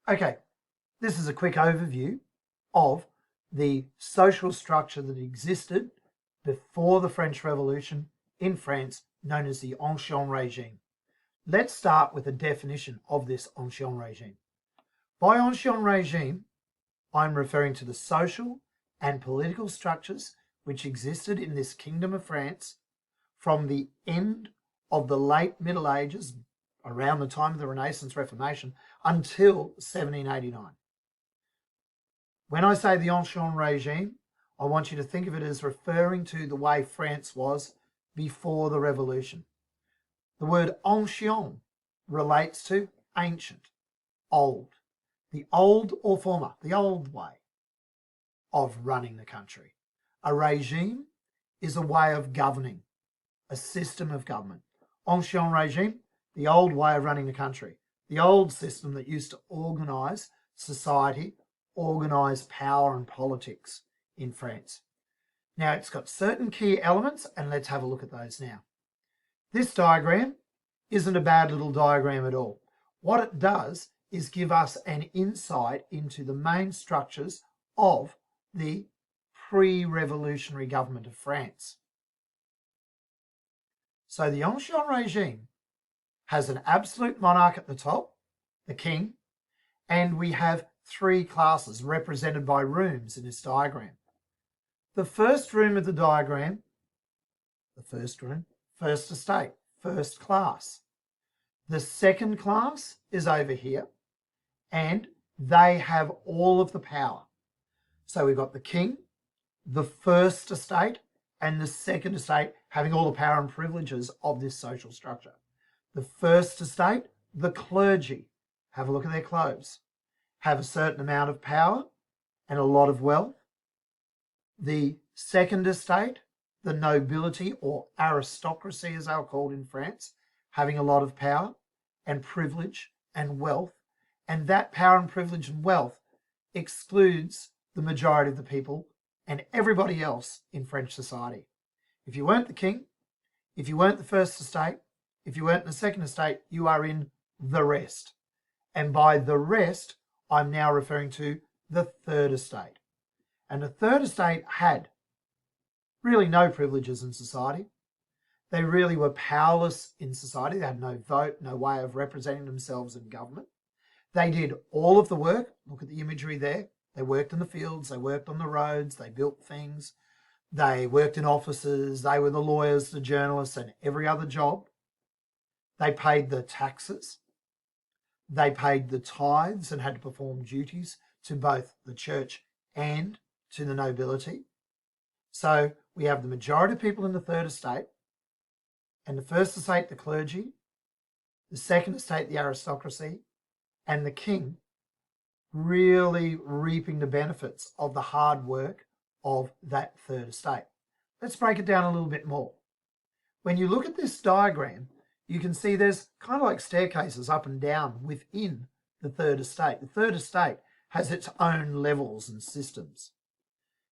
Okay, this is a quick overview of the social structure that existed before the French Revolution in France, known as the Ancien Regime. Let's start with a definition of this Ancien Regime. By Ancien Regime, I'm referring to the social and political structures which existed in this Kingdom of France from the end of the late Middle Ages, around the time of the Renaissance Reformation, until 1789. When I say the Ancien Regime, I want you to think of it as referring to the way France was before the Revolution. The word ancien relates to ancient, old, the old or former, the old way of running the country. A regime is a way of governing, a system of government. Ancien Regime, the old way of running the country, the old system that used to organise society, organise power and politics in France. Now, it's got certain key elements, and let's have a look at those now. This diagram isn't a bad little diagram at all. What it does is give us an insight into the main structures of the pre-revolutionary government of France. So the Ancien Regime has an absolute monarch at the top, the king, and we have three classes represented by rooms in this diagram. The first room of the diagram, first estate, first class. The second class is over here, and they have all of the power. So we've got the king, the first estate, and the second estate having all the power and privileges of this social structure. The first estate, the clergy, have a look at their clothes, have a certain amount of power and a lot of wealth. The second estate, the nobility or aristocracy as they were called in France, having a lot of power and privilege and wealth. And that power and privilege and wealth excludes the majority of the people and everybody else in French society. If you weren't the king, if you weren't the first estate, if you weren't in the second estate, you are in the rest. And by the rest, I'm now referring to the third estate. And the third estate had really no privileges in society. They really were powerless in society. They had no vote, no way of representing themselves in government. They did all of the work. Look at the imagery there. They worked in the fields, they worked on the roads, they built things, they worked in offices, they were the lawyers, the journalists, and every other job. They paid the taxes. They paid the tithes and had to perform duties to both the church and to the nobility. So we have the majority of people in the third estate, and the first estate, the clergy, the second estate, the aristocracy, and the king really reaping the benefits of the hard work of that third estate. Let's break it down a little bit more. When you look at this diagram, you can see there's kind of like staircases up and down within the third estate. The third estate has its own levels and systems.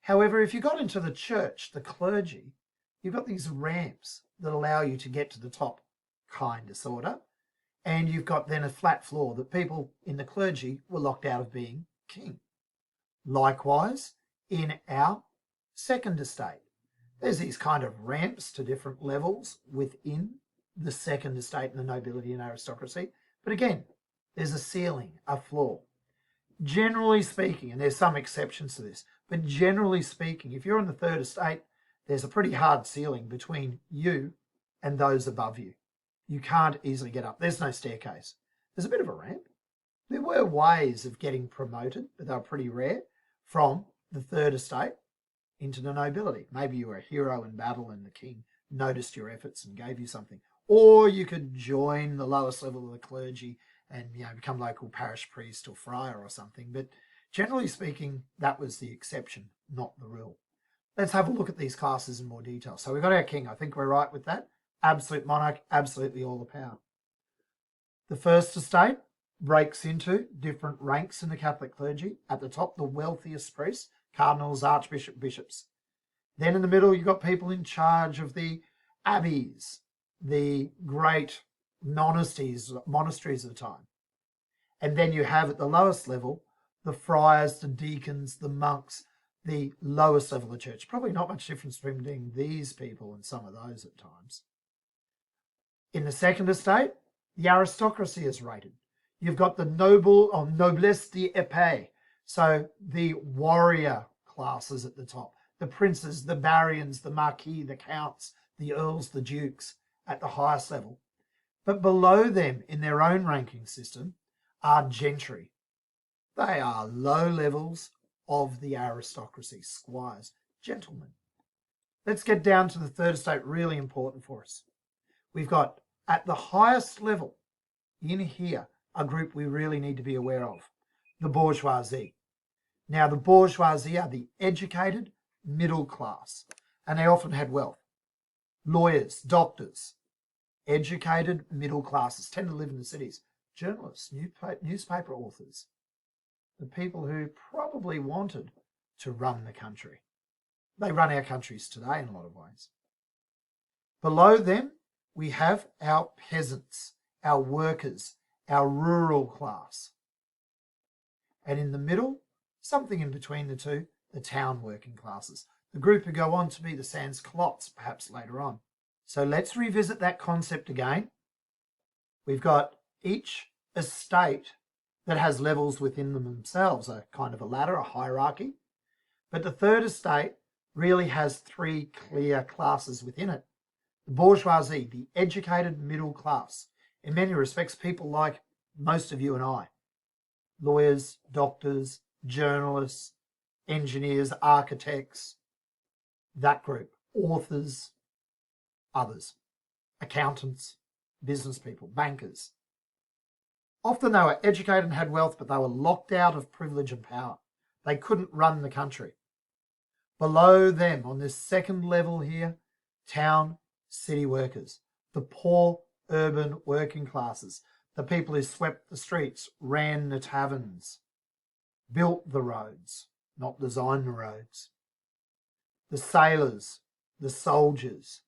However, if you got into the church, the clergy, you've got these ramps that allow you to get to the top, kind of, sort of. And you've got then a flat floor that people in the clergy were locked out of being king. Likewise, in our second estate, there's these kind of ramps to different levels within the second estate and the nobility and aristocracy. But again, there's a ceiling, a floor. Generally speaking, and there's some exceptions to this, but generally speaking, if you're in the third estate, there's a pretty hard ceiling between you and those above you. You can't easily get up. There's no staircase. There's a bit of a ramp. There were ways of getting promoted, but they were pretty rare, from the third estate into the nobility. Maybe you were a hero in battle and the king noticed your efforts and gave you something. Or you could join the lowest level of the clergy and become local parish priest or friar or something. But generally speaking, that was the exception, not the rule. Let's have a look at these classes in more detail. So we've got our king. I think we're right with that. Absolute monarch, absolutely all the power. The first estate breaks into different ranks in the Catholic clergy. At the top, the wealthiest priests, cardinals, archbishops, bishops. Then in the middle, you've got people in charge of the abbeys, the great monasteries of the time. And then you have at the lowest level, the friars, the deacons, the monks, the lowest level of the church. Probably not much difference between these people and some of those at times. In the second estate, the aristocracy is rated. You've got the noble or noblesse d'épée, so the warrior classes at the top, the princes, the barons, the marquis, the counts, the earls, the dukes at the highest level. But below them in their own ranking system are gentry. They are low levels of the aristocracy, squires, gentlemen. Let's get down to the third estate, really important for us. We've got at the highest level in here a group we really need to be aware of, the bourgeoisie. Now, the bourgeoisie are the educated middle class, and they often had wealth. Lawyers, doctors, educated middle classes tend to live in the cities. Journalists, newspaper authors, the people who probably wanted to run the country. They run our countries today in a lot of ways. Below them, we have our peasants, our workers, our rural class. And in the middle, something in between the two, the town working classes, the group who go on to be the sans-culottes perhaps later on. So let's revisit that concept again. We've got each estate that has levels within them themselves, a kind of a ladder, a hierarchy. But the third estate really has three clear classes within it. The bourgeoisie, the educated middle class, in many respects, people like most of you and I, lawyers, doctors, journalists, engineers, architects, that group, authors, others, accountants, business people, bankers. Often they were educated and had wealth, but they were locked out of privilege and power. They couldn't run the country. Below them, on this second level here, town, city workers, the poor urban working classes, the people who swept the streets, ran the taverns, built the roads, not designed the roads. The sailors, the soldiers.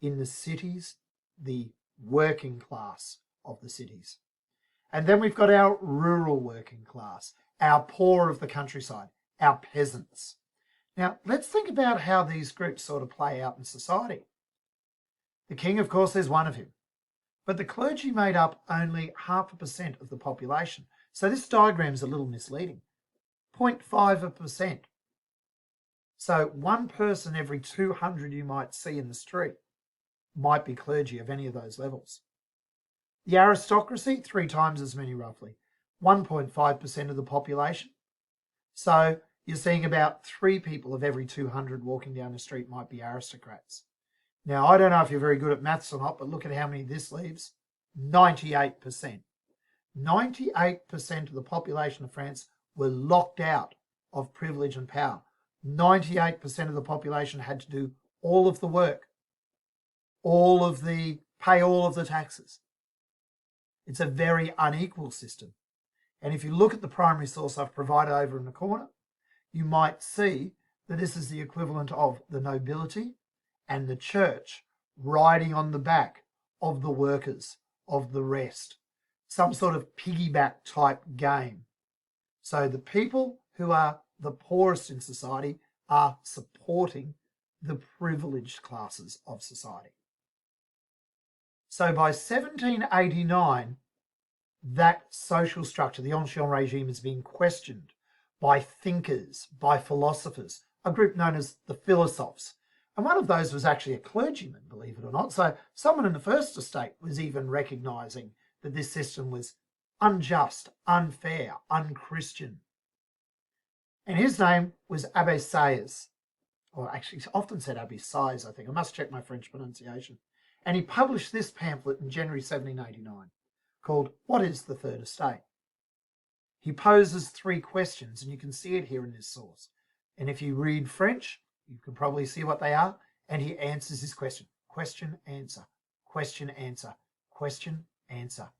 In the cities, the working class of the cities. And then we've got our rural working class, our poor of the countryside, our peasants. Now, let's think about how these groups sort of play out in society. The king, of course, there's one of him. But the clergy made up only 0.5% of the population. So this diagram's a little misleading. 0.5%. So one person every 200 you might see in the street might be clergy of any of those levels. The aristocracy, 3 times as many roughly, 1.5% of the population. So you're seeing about 3 people of every 200 walking down the street might be aristocrats. Now, I don't know if you're very good at maths or not, but look at how many this leaves. 98%. 98% of the population of France were locked out of privilege and power. 98% of the population had to do all of the work, pay all of the taxes. It's a very unequal system. And if you look at the primary source I've provided over in the corner, you might see that this is the equivalent of the nobility and the church riding on the back of the workers, of the rest. Some sort of piggyback type game. So the people who are the poorest in society are supporting the privileged classes of society. So by 1789, that social structure, the Ancien Regime, is being questioned by thinkers, by philosophers, a group known as the philosophes. And one of those was actually a clergyman, believe it or not. So someone in the First Estate was even recognising that this system was unjust, unfair, unchristian. And his name was Abbé Sieyès, or actually it's often said Abbé Sieyès, I think. I must check my French pronunciation. And he published this pamphlet in January 1789 called What is the Third Estate? He poses 3 questions, and you can see it here in this source. And if you read French, you can probably see what they are. And he answers this question. Question, answer. Question, answer. Question, answer.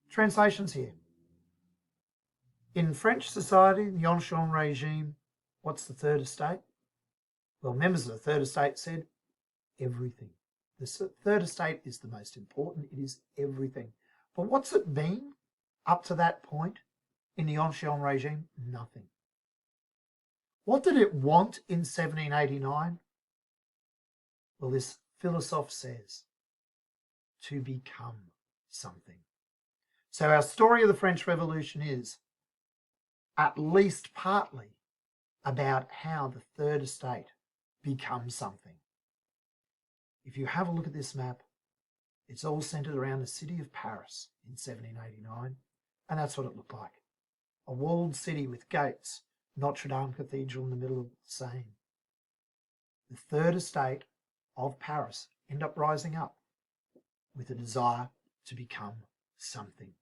Translations here. In French society, the Ancien Regime, what's the Third Estate? Well, members of the Third Estate said everything. The Third Estate is the most important. It is everything. But what's it been? Up to that point, in the Ancien Regime, nothing. What did it want in 1789? Well, this philosophe says, to become something. So our story of the French Revolution is, at least partly, about how the third estate becomes something. If you have a look at this map, it's all centered around the city of Paris in 1789, and that's what it looked like. A walled city with gates, Notre Dame Cathedral in the middle of the Seine. The third estate of Paris ended up rising up with a desire to become something.